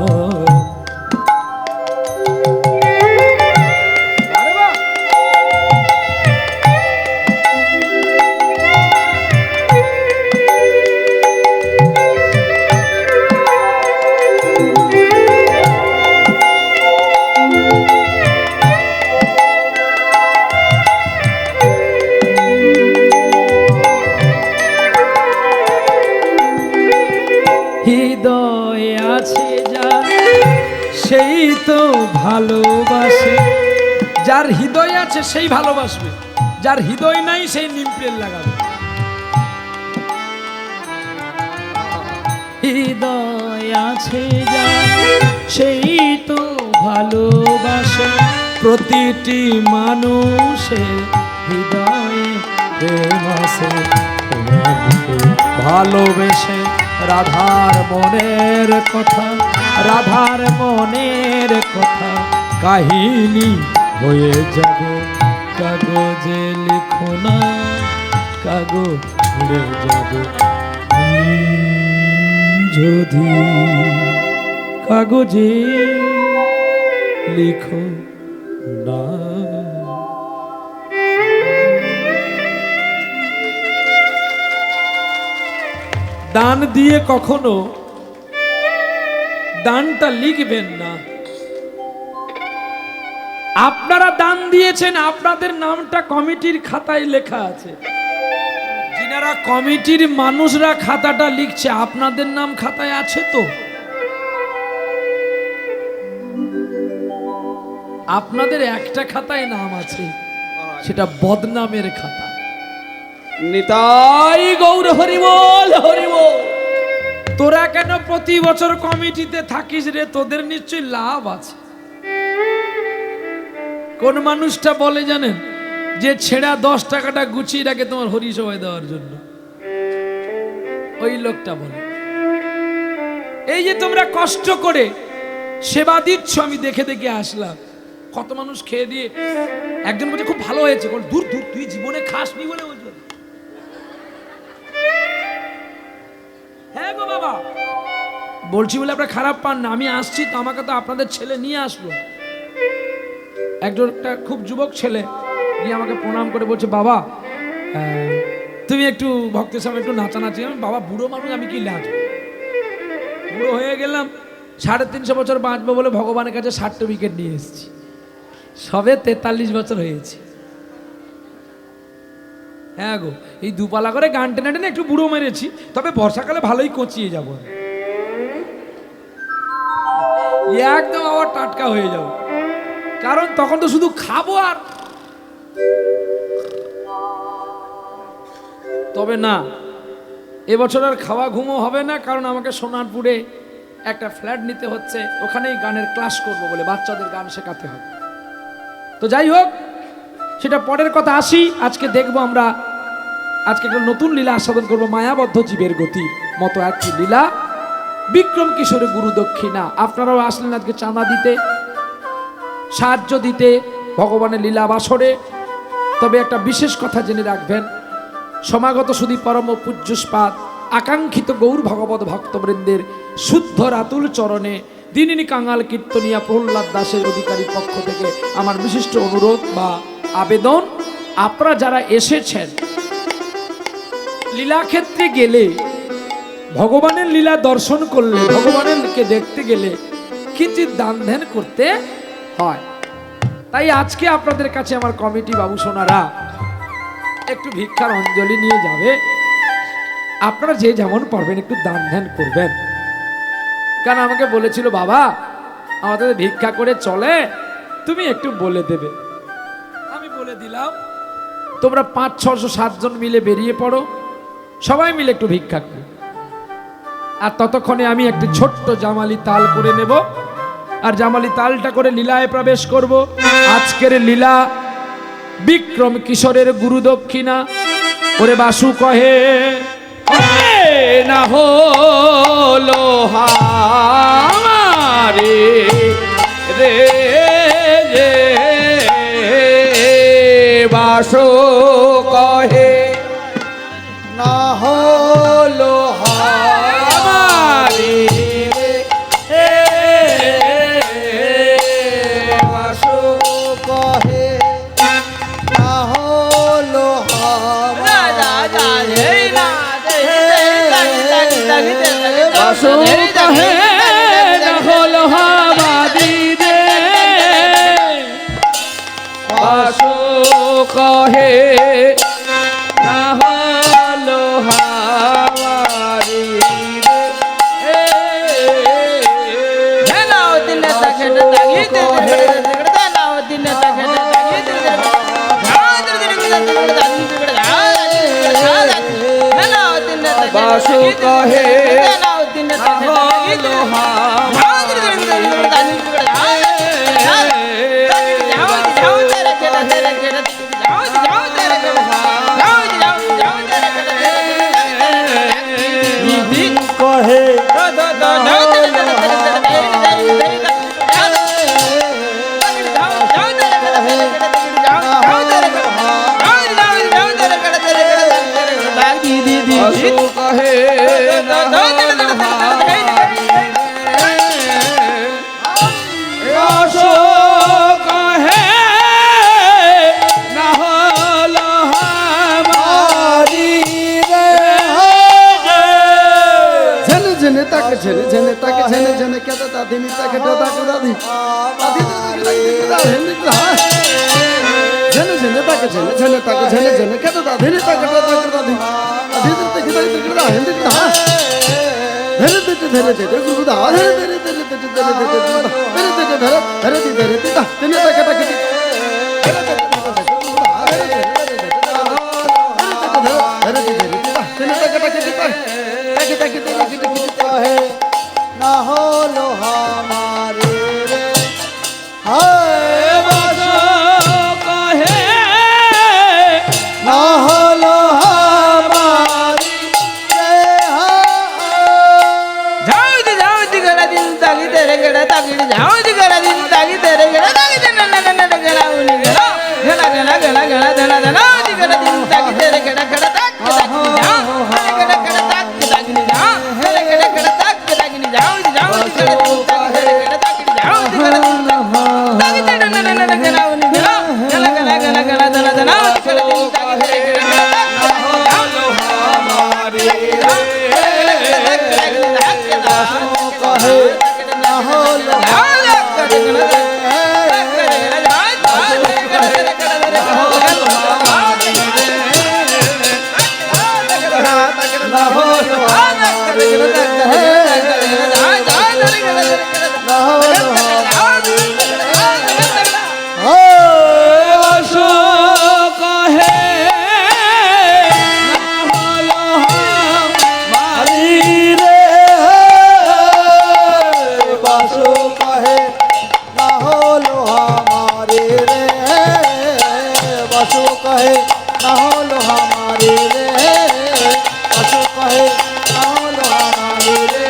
হৃদয় আছে যা সেই তো ভালোবাসে, যার হৃদয় আছে সেই ভালোবাসবে, যার হৃদয় নাই সেই নিম প্লেট লাগাবে। হৃদয় আছে যা সেই তো ভালোবাসে, প্রতিটি মানুষের হৃদয়ে প্রেম আছে, ভালোবেসে রাধার মনের কথা, রাধার মনের কথা কাহিনী হয়ে যাবে। কাগজে লিখো না, কাগজ উড়ে যাবে। যদি কাগজে লিখো না। দান দিয়ে কখনো দানটা লিখবেন না। আপনারা দান দিয়েছেন, আপনাদের নামটা কমিটির খাতায় লেখা আছে। যিনি এনারা কমিটির মানুষরা খাতাটা লিখছে, আপনাদের নাম খাতায় আছে তো? আপনাদের একটা খাতায় নাম আছে, সেটা বদনামের খাতা। নিতাই গৌর হরিবল হরিবল। তোরা কেন প্রতি বছর কমিটিতে থাকিস রে? তোদের নিশ্চয়ই লাভ আছে। কোন মানুষটা বলে জানেন, যে ছেঁড়া 10 টাকাটা গুছিয়ে রাখে তোমার হরিসভায় দেওয়ার জন্য, ওই লোকটা বলে। এই যে তোমরা কষ্ট করে সেবা দিচ্ছ, আমি দেখে দেখে আসলাম কত মানুষ খেয়ে দিয়ে। একজন বলছে খুব ভালো হয়েছে, দূর দূর, তুই জীবনে খাসনি বলে বলছো। হ্যাঁ গো বাবা, বলছি বলে আপনারা খারাপ পান না, আমি আসছি তো, আমাকে তো আপনাদের ছেলে নিয়ে আসলো। একটা খুব যুবক ছেলে গিয়ে আমাকে প্রণাম করে বলছে, বাবা তুমি একটু ভক্তের সামনে একটু নাচানাচি। বাবা বুড়ো মানুষ, আমি কি নাচবো? বুড়ো হয়ে গেলাম, 350 বছর বাঁচবো বলে ভগবানের কাছে সার্টিফিকেট নিয়ে এসেছি। সবে 43 বছর হয়েছে। হ্যাঁ গো, এই দুপালা করে গান টেনে টেনে একটু বুড়ো মেরেছি, তবে বর্ষাকালে ভালোই কচিয়ে যাব, একদম আবার টাটকা হয়ে যাব। কারণ তখন তো শুধু খাবো আর। তবে না, এবছর আর খাওয়া ঘুমো হবে না, কারণ আমাকে সোনারপুরে একটা ফ্ল্যাট নিতে হচ্ছে, ওখানেই গানের ক্লাস করব বলে, বাচ্চাদের গান শেখাতে হবে। তো যাই হোক, সেটা পরের কথা। আসি, আজকে দেখবো আমরা, আজকে একটা নতুন লীলা আস্বাদন করবো, মায়াবদ্ধ জীবের গতির মতো একটি লীলা, বিক্রম কিশোরের গুরু দক্ষিণা। আপনারাও আসলেন আজকে চাঁদা দিতে, সাহায্য দিতে ভগবানের লীলা বাসরে। তবে একটা বিশেষ কথা জেনে রাখবেন, সমাগত সুধী পরম পূজ্যস্পাদ আকাঙ্ক্ষিত গৌর ভগবত ভক্তবৃন্দের শুদ্ধ রাতুল চরণে দিনিনী কাঙাল কীর্তনিয়া প্রহ্লাদ দাসের অধিকারীর পক্ষ থেকে আমার বিশিষ্ট অনুরোধ বা আবেদন, আপনারা যারা এসেছেন, লীলাক্ষেত্রে গেলে, ভগবানের লীলা দর্শন করলে, ভগবানেরকে দেখতে গেলে কিঞ্চিৎ দান ধ্যান করতে হয়। তাই আজকে আপনাদের কাছে আমার কমিটি বাবু সোনারা একটু ভিক্ষার অঞ্জলি নিয়ে যাবে। আপনারা যে যেমন পারবেন একটু দান ধ্যান করবেন। কারণ আমাকে বলেছিল, বাবা আমাদের ভিক্ষা করে চলে, তুমি একটু বলে দেবে। আমি বলে দিলাম, তোমরা 5, 6, 7 জন মিলে বেরিয়ে পড়ো, সবাই মিলে একটু ভিক্ষা করো। আর ততক্ষণে আমি একটি ছোট্ট জামালি তাল করে নেব, আর জামালি তালটা করে লীলায় প্রবেশ করব। আজকের লীলা বিক্রম কিশোরের গুরু দক্ষিণা। ওরে বাসু কহে না হলো হামারে রে রে বাসো কহে না হলো হামারি রে বাসু কহে, না হলো হামারি বাসো কহে না হলো হামারি রে বাসো কহে না হলো হামারি রে হেলাও দিলে তাকে দাগি দে হেলাও দিলে তাকে দাগি দে বাসু কহে কহে কহে ঝেনে তাকে ঝেনে ঝেনে তাকে ঝেনে ঝেনে কেটে দাদিনী তাকে দাদা দাদি ঝেনে ঝেনে তাকে ঝেনে ঝেনে তাকে ঝেনে ঝেনে কেটে দা ধীরে তাকে ধীরে তাকে ধীরে তাকে দা হিন্দে দা ধীরে ধীরে ধীরে ধীরে গুরু দা ধীরে ধীরে ধীরে ধীরে ধীরে ধীরে ধীরে ধীরে ধীরে ধীরে দা ধীরে তাকে তাকে कहे ना होलो हमारे रे हाय বাসো কহে ना होलो हमारी रे যাও দি গড়া দিন তাগি তেরে গড়া তাগি যাও দি গড়া দিন তাগি তেরে গড়া তাগি না না না না গড়া উনি গড়া গড়া গড়া গড়া গড়া ধনা ধনা দি গড়া দিন তাগি তেরে গড়া গড়া তাগ তাগি যাও গড়া গড়া তাগ তাগি যাও গড়া গড়া তাগ তাগি যাও দি যাও দি গড়া দিন তাগি তেরে গড়া তাগি যাও দি গড়া দিন তাগি তেরে না না না গড়া উনি গড়া গড়া গড়া গড়া গড়া ধনা ধনা দি গড়া দিন তাগি তেরে গড়া হলো हमारी कहे ना होलो ना होलो ना होलो বাসো কহে হলো हमारी रे बासो कहे ना होलो हमारी रे बासो कहे ना होलो हमारी रे बासो कहे ना होलो हमारी रे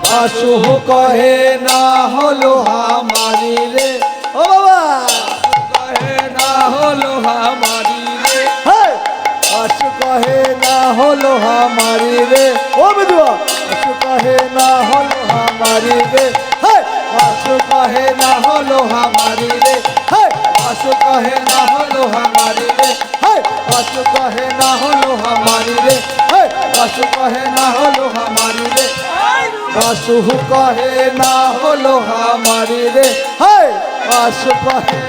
बासो कहे ना होलो हमारी रे ओ बाबा কহে না হলো हमारी रे आश कहे ना होलो हमारी रे ओ बिदुआ आश कहे ना होलो हमारी रे है आश कहे ना होलो हमारी रे है आश कहे ना होलो हमारी रे है आश कहे ना होलो हमारी रे है आश कहे ना होलो हमारी रे आश कहे ना होलो हमारी रे है आश कहे